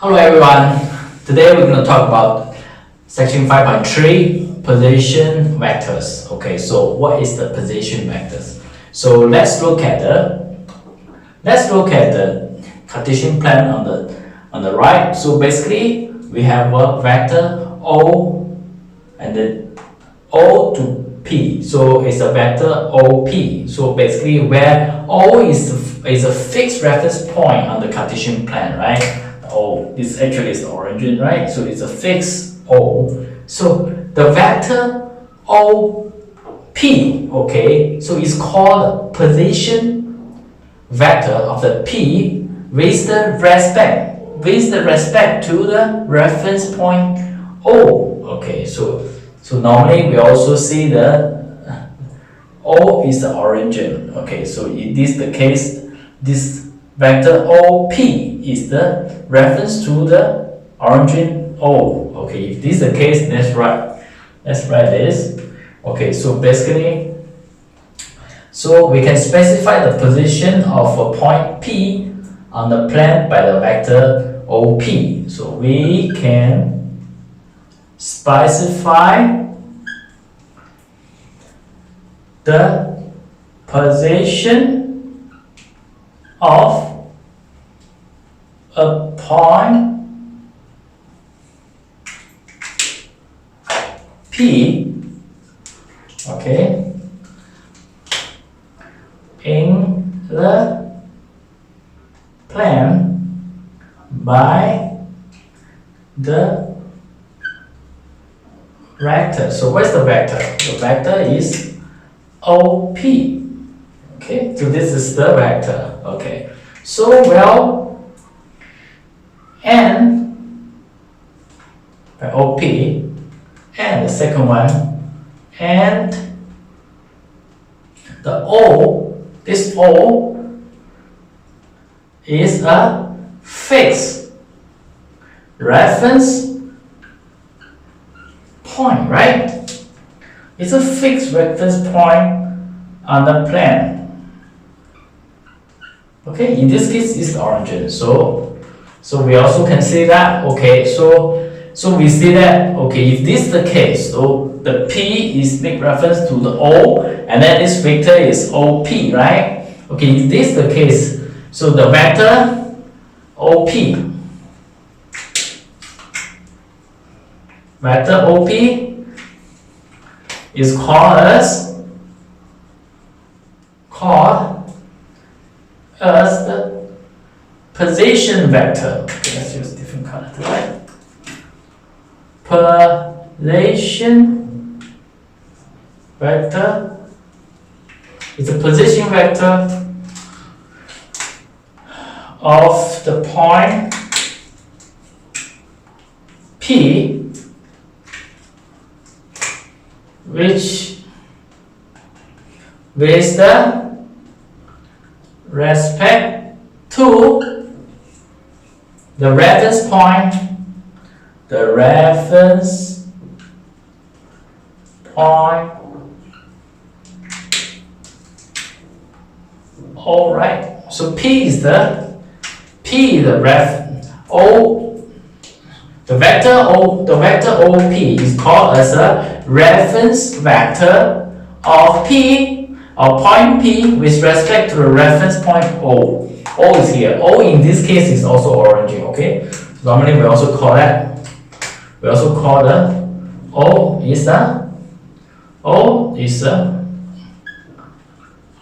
Hello everyone, today we're going to talk about section 5.3 position vectors. Okay, so what is the position vectors? So let's look at the Cartesian plan on the right. So basically we have a vector O and then O to P. So it's a vector OP. So basically where O is a fixed reference point on the Cartesian plan, right? O, this actually is the origin, right? So it's a fixed O. So the vector OP, okay, so it's called the position vector of the P with the respect to the reference point O. Okay, so normally we also see the O is the origin. Okay, so in this the case, this vector OP is the reference to the origin O. Okay, if this is the case, let's write this. Okay, so basically, so we can specify the position of a point P on the plan by the vector OP. So we can specify the position of a point P, okay, in the plan by the vector. So what's the vector? The vector is OP. Okay, so this is the vector. Okay, so well, and by OP, and the second one, and the O, this O is a fixed reference point, right? It's a fixed reference point on the plan. Okay, in this case, it's the origin. So we also can say that. Okay, so we see that. Okay, if this is the case, so the P is make reference to the O, and then this vector is OP, right? Okay, if this is the case, so the vector OP is called as the position vector. Okay, let's use different color, right? Position vector is a position vector of the point P, which with the respect to the reference point, all right. So P is the vector OP is called as a reference vector of P, of point P with respect to the reference point O. O is here. O in this case is also origin. Okay. So normally we also call the O is the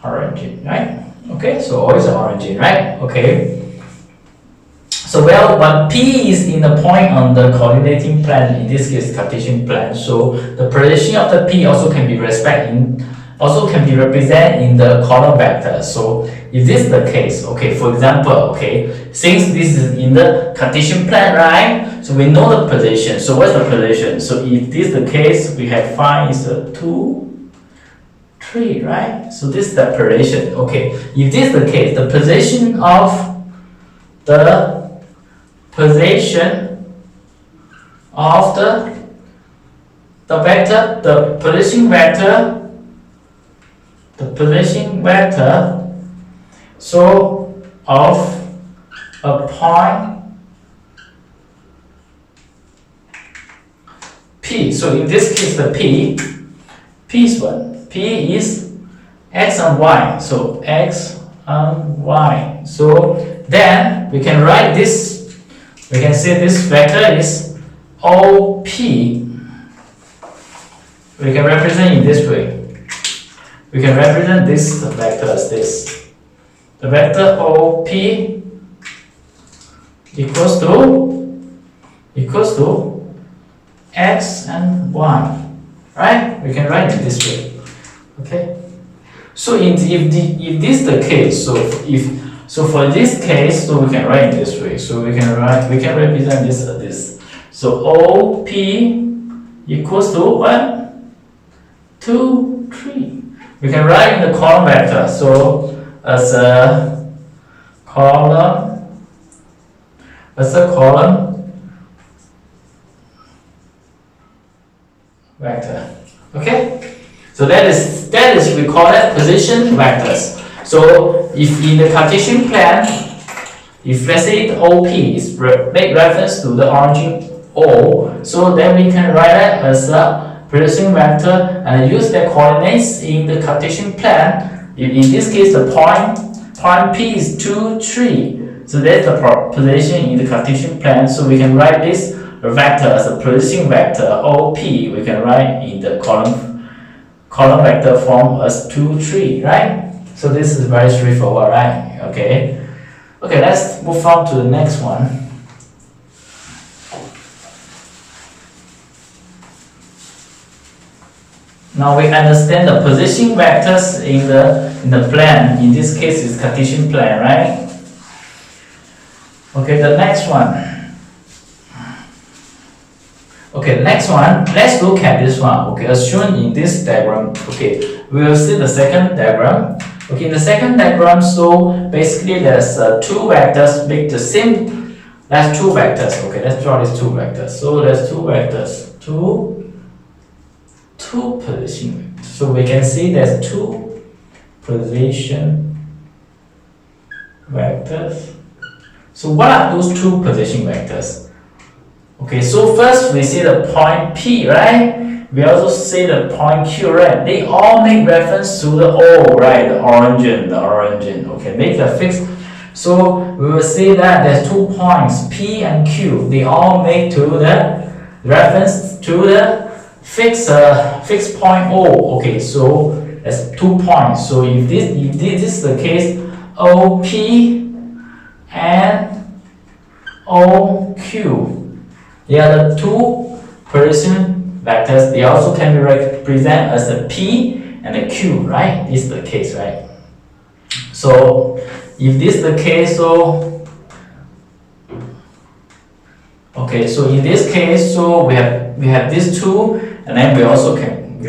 origin, right? Okay. So O is the origin, right? Okay. So well, when P is in a point on the coordinating plan, in this case Cartesian plan, so the position of the P also can be represented in the column vector. So if this is the case, okay, for example, okay, since this is in the Cartesian plan, right? So we know the position. So what's the position? So if this is the case, we have find is a 2, 3, right? So this is the position. Okay, if this is the case, the position of the vector, the position vector, so of a point P. So in this case, the P is what? P is X and Y. So X and Y. So then we can write this, we can say this vector is OP. We can represent in this way. We can represent this vector as this. The vector OP equals to X and Y. Right? We can write it this way. Okay? So if this is the case, so for this case, so we can write it this way. So we can represent this as this. So OP equals to what? 2, 3. We can write in the column vector. So as a column vector. Okay? So that is we call that position vectors. So if in the Cartesian plan, if let's say the OP is make reference to the origin O, so then we can write it as a position vector and use the coordinates in the Cartesian plan. In this case, the point P is 2, 3. So that's the position in the Cartesian plan. So we can write this vector as a position vector OP. We can write in the column vector form as 2, 3, right? So this is very straightforward, right? Okay. Okay, let's move on to the next one. Now we understand the position vectors in the plan. In this case, it's Cartesian plan, right? Okay, the next one. Okay, next one. Let's look at this one. Okay, as shown in this diagram. Okay, we will see the second diagram. Okay, in the second diagram, so basically there's two vectors make the same. That's two vectors. Okay, let's draw these two vectors. So there's two vectors. Two position vectors. So we can see there's two position vectors. So what are those two position vectors? Okay, so first we see the point P, right? We also see the point Q, right? They all make reference to the O, right? The origin. Okay, make the fixed. So we will see that there's 2 points, P and Q. They all make to the reference to the fixed point O. Okay, so that's 2 points. So if this is the case, OP and OQ, they are the two position vectors. They also can be represented as a P and a Q, right? This is the case, right? So if this is the case, so okay, so in this case, so we have these two, and then we also have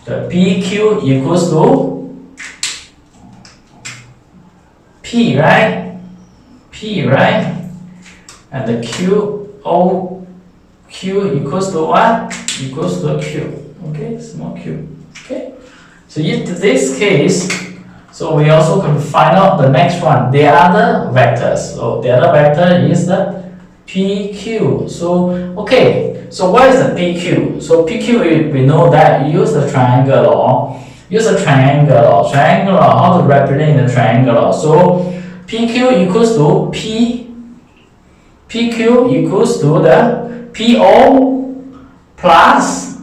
the PQ equals to P, right? P, right? And the QQ equals to what? Equals to Q. Okay, small q. Okay. So in this case, so we also can find out the next one, the other vectors. So the other vector is the PQ. So okay, so what is the PQ? So PQ, we know that you use the triangle law. Triangle law, how to represent the triangle law. So PQ equals to PQ equals to the PO plus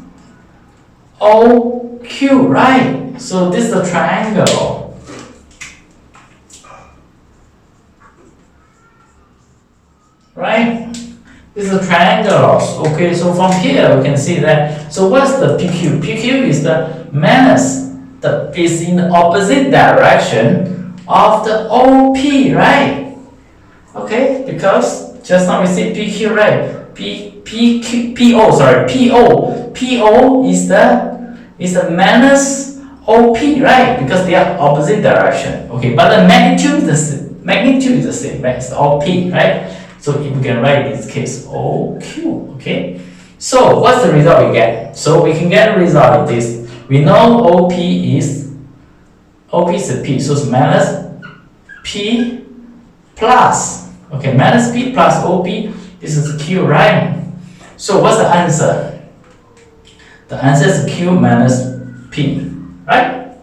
OQ, right? So this is the triangle. Right? This is a triangle. Okay, so from here we can see that. So what's the PQ? PQ is the minus that is in the opposite direction of the OP, right? Okay, because just now we see PQ, right? PO is the minus OP, right? Because they are opposite direction. Okay, but the magnitude is the same, right? It's OP, right? So we can write in this case OQ. Okay. So what's the result we get? So we can get a result of this. We know OP is a P, so it's minus P plus Okay, minus P plus OP, this is Q, right? So what's the answer? The answer is Q minus P, right?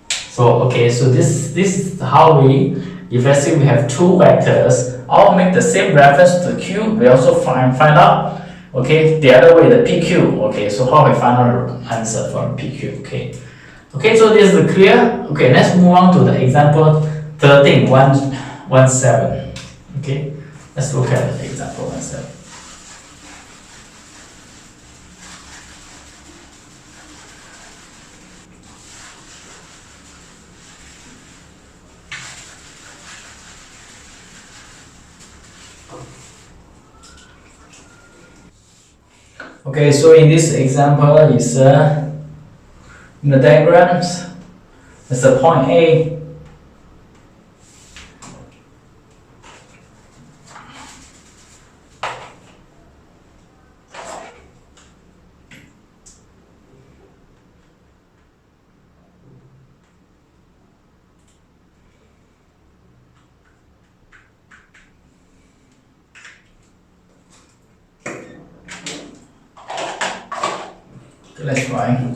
So okay, so this is how we, if let's say we have two vectors, all make the same reference to Q, we also find out, okay, the other way, the PQ. Okay, so how we find out the answer from PQ? Okay, okay, so this is clear. Okay, let's move on to the example 13.17. Okay, let's look at the example 17. Okay, so in this example is in the diagrams, it's a point A. Let's try.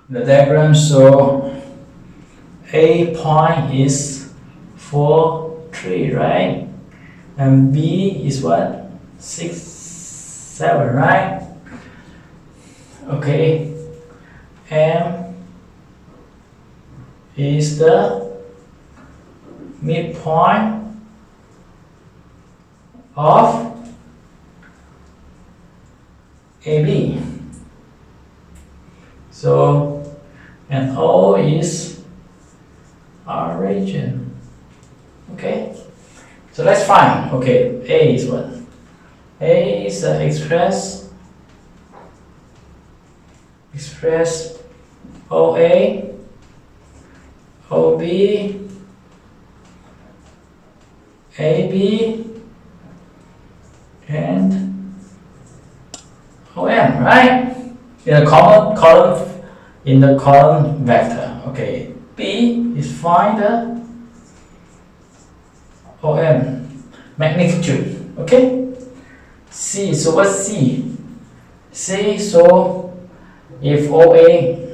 The diagram show A point is 4, 3, right? And B is what? 6, 7, right? Okay. M is the midpoint of AB. So, and O is our region. Okay, so let's find. Okay, A is what? A is express OA, OB, AB, and OM, right? In a column in the column vector. Okay, B is find the OM magnitude. Okay, C. So what's C? C. So if OA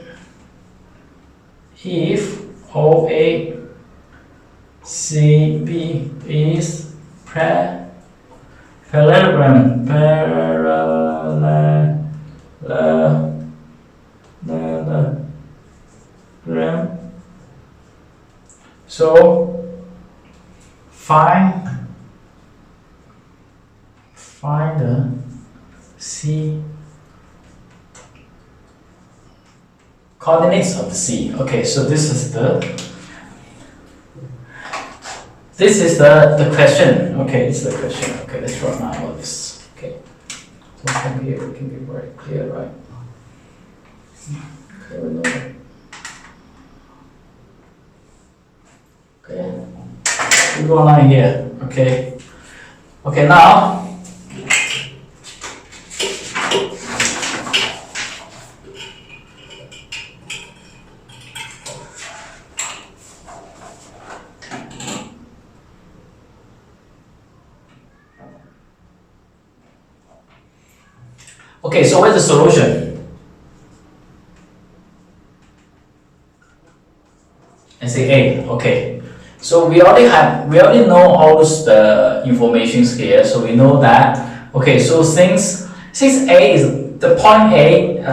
CB is parallelogram, so find the C coordinates of the C. Okay, so this is the question. Okay, it's the question. Okay, let's draw now about this. Okay, so from here we can be very clear, right? Okay, we know. Okay, we go on here. Okay, okay, now. Okay, so what's the solution? And say A. Okay, so we already know all this the informations here, so we know that. Okay, so since A is the point A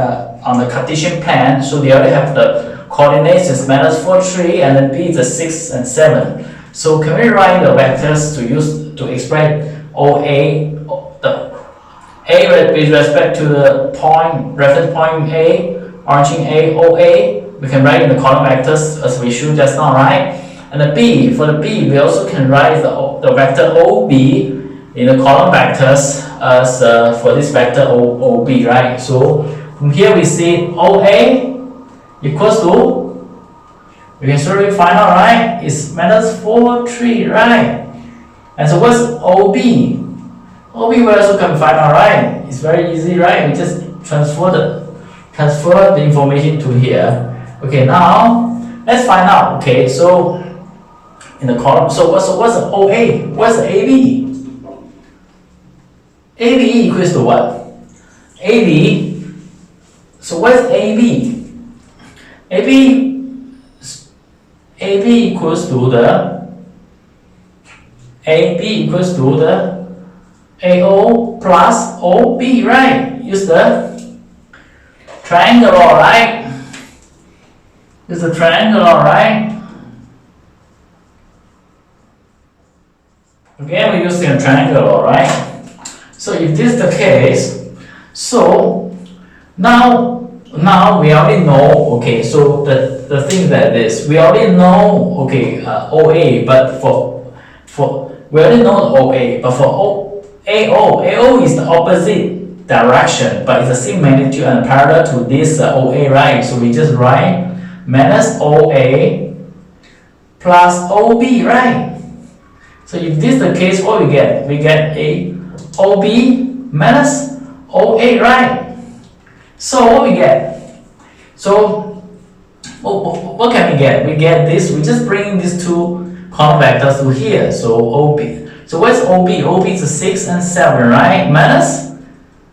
on the Cartesian plan, so we already have the coordinates is -4, 3, and then B is the 6 and 7. So can we write the vectors to use to express OA, the A with respect to the point, reference point A, origin A, OA, we can write in the column vectors as we showed just now, right? And the B, for the B, we also can write the vector OB in the column vectors as for this vector OB, right? So from here we see OA equals to, we can surely find out, right? It's -4, 3, right? And so what's OB? OB we also can find out, right? It's very easy, right? We just transfer transfer the information to here. Okay, now let's find out. Okay, so in the column, so what's the OA? What's the AB? AB equals to what? AB. So what's AB? AB equals to the AO plus OB, right? Use the triangle law, right? Use the triangle law, right? Again, we're using a triangle law, right? So if this is the case, so now we already know. Okay, so the thing that is, we already know. Okay, OA, but for we already know OA, but for AO is the opposite direction, but it's the same magnitude and parallel to this OA, right? So we just write minus OA plus OB, right? So if this is the case, what we get? We get a OB minus OA, right? So what we get? So what can we get? We get this. We just bring these two column vectors to here. So OB. So what's OB? OB is 6 and 7, right? Minus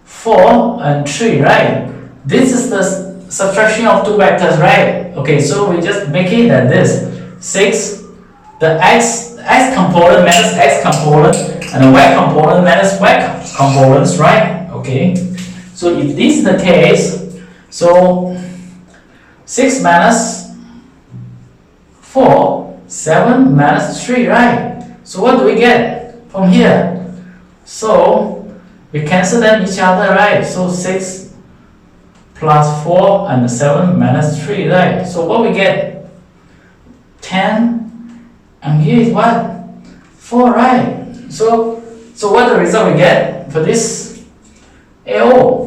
4 and 3, right? This is the subtraction of two vectors, right? Okay, so we just make it that this 6, the x component minus x component, and the y component minus y components, right? Okay. So if this is the case, so 6 minus 4, 7 minus 3, right? So what do we get from here? So we cancel them each other, right? So 6 plus 4 and 7 minus 3, right? So what we get? 10, and here is what? 4, right? So what the result we get for this AO?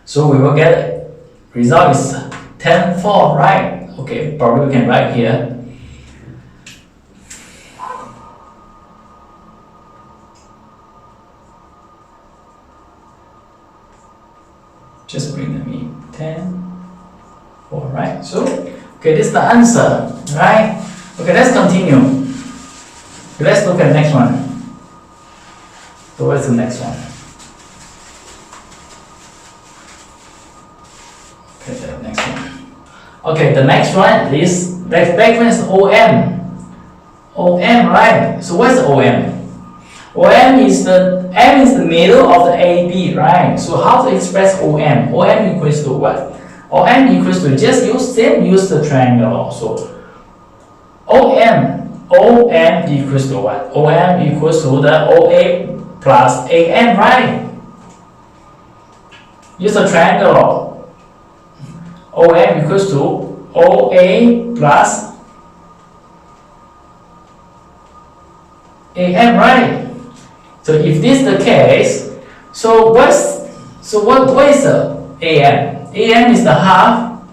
So we will get result is 10, 4, right? Okay, probably we can write here. Just bring them in. 10, 4, right? So, okay, this is the answer, right? Okay, let's continue. Okay, let's look at the next one. So what's the next one? Okay, the next one. Okay, the next one is back one is OM. OM, right? So what's the OM? OM is the M is the middle of the AB, right? So how to express OM? OM equals to what? OM equals to just use the triangle also. OM equals to what? OM equals to the OA plus AM, right? Use the triangle. OM equals to OA plus AM, right? So if this is the case, so what is the AM? AM is the half,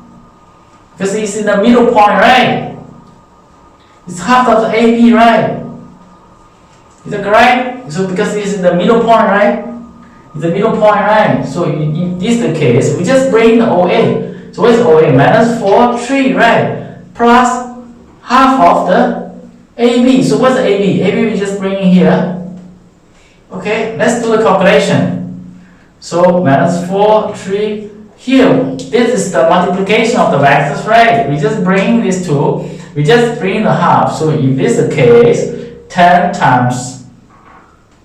because it's in the middle point, right? It's half of the AB, right? Is that correct? So because it's in the middle point, right? It's the middle point, right? So if this is the case, we just bring the OA. So what is OA? Minus 4, 3, right? Plus half of the AB. So what's the AB? AB we just bring in here. Okay, let's do the calculation. So minus 4, 3, here, this is the multiplication of the vectors, right? We just bring these two, we just bring the half. So if this is the case, 10 times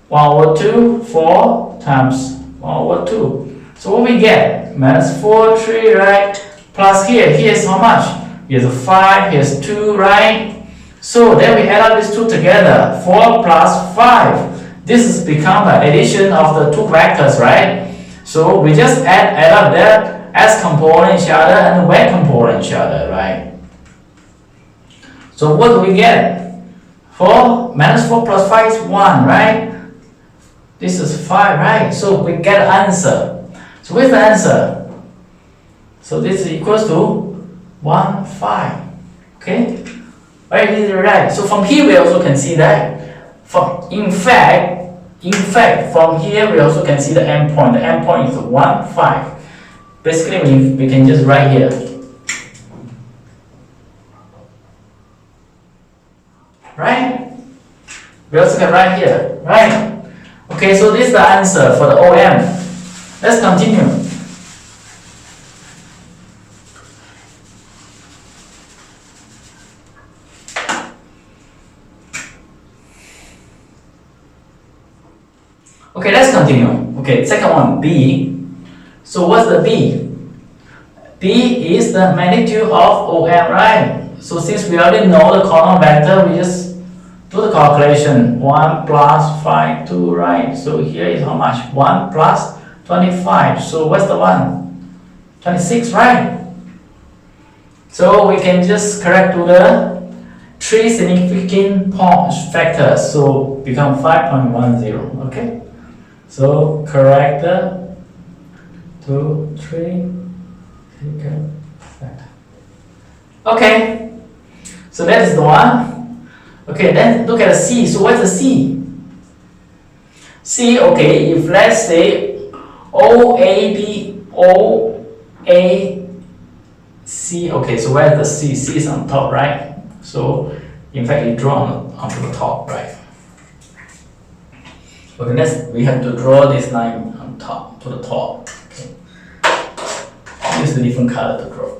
1/2, 4 times 1/2. So what we get? Minus 4, 3, right? Plus here's how much? Here's 5, here's 2, right? So then we add up these two together, 4 plus 5. This is become the addition of the two vectors, right? So we just add up their x component each other and y component each other, right? So what do we get? 4 minus 4 plus 5 is 1, right? This is 5, right? So we get an answer. So where's the answer? So this is equals to 1, 5. Okay? Right, this is right. So from here we also can see that. In fact, from here we also can see the endpoint. The endpoint is 1, 5. basically we can just write here. Right? We also can write here, right? Okay, so this is the answer for the OM. Let's continue. Okay, let's continue. Okay, second one, B. So what's the B? B is the magnitude of OM, right? So since we already know the column vector, we just do the calculation. 1 plus 5, 2, right? So here is how much? 1 plus 25. So what's the one? 26, right? So we can just correct to the 3 significant factors. So become 5.10, okay? So correct the 2, 3 significant factor. Okay, so that is the one. Okay, then look at the C. So what's the C? C, okay, if let's say OAB, OAC, okay, so where's the C? C is on top, right? So in fact, you draw onto the top, right? Okay, next we have to draw this line on top, to the top. Okay. Use a different color to draw.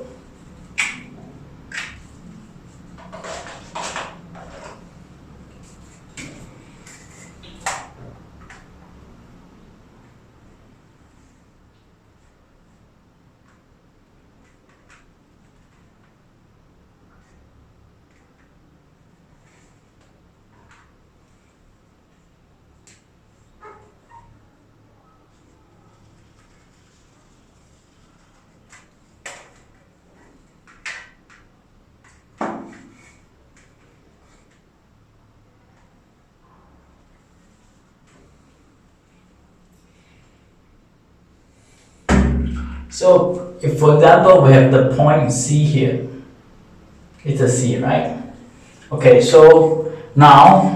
So if for example we have the point C here, it's a C, right? Okay, so now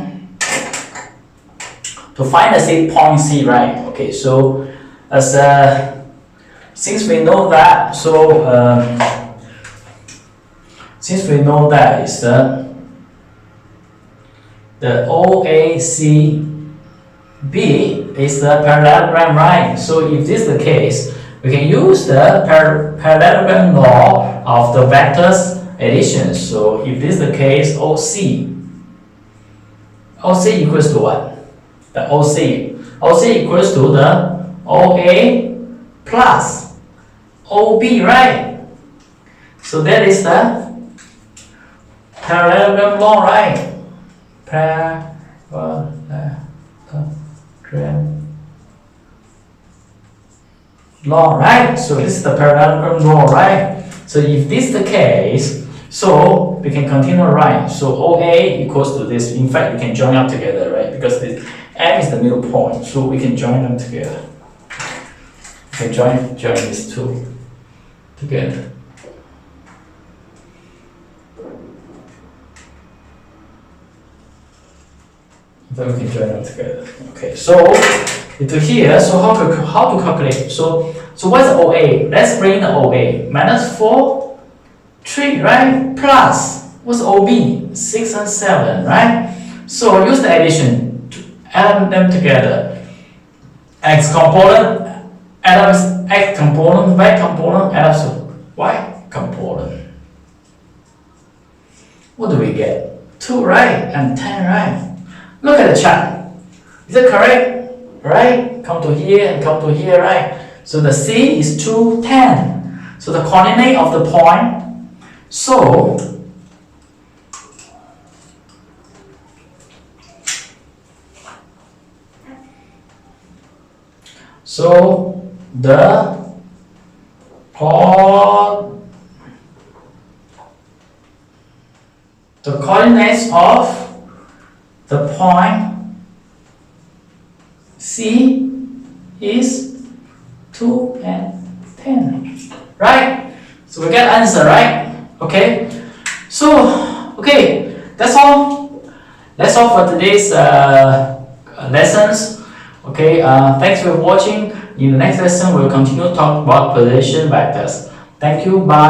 to find the point C, right? Okay, so as since we know that, so since we know that is the OACB is the parallelogram, right? So if this is the case, we can use the parallelogram law of the vectors addition. So if this is the case, OC equals to what? The OC equals to the OA plus OB, right? So that is the parallelogram law, right? Parallelogram law, right? So this is the parallelogram law, right? So if this is the case, so we can continue, right? So OA equals to this. In fact, we can join up together, right? Because this M is the middle point, so we can join them together. Okay, join these two together. Then we can join them together. Okay, so into here, so how to calculate? So what's the OA? Let's bring the OA. Minus 4, 3, right? Plus, what's OB? 6 and 7, right? So use the addition to add them together. X component, add up X component, Y component, add up to Y component. What do we get? 2, right? And 10, right? Look at the chart. Is it correct? Right? Come to here and come to here, right? So the C is 2, 10. So the coordinate of the point. So the coordinates of the point C is 2 and 10, right? So we get answer, right? Okay. So okay, that's all. That's all for today's lessons. Okay. Thanks for watching. In the next lesson, we'll continue to talk about position vectors. Thank you. Bye.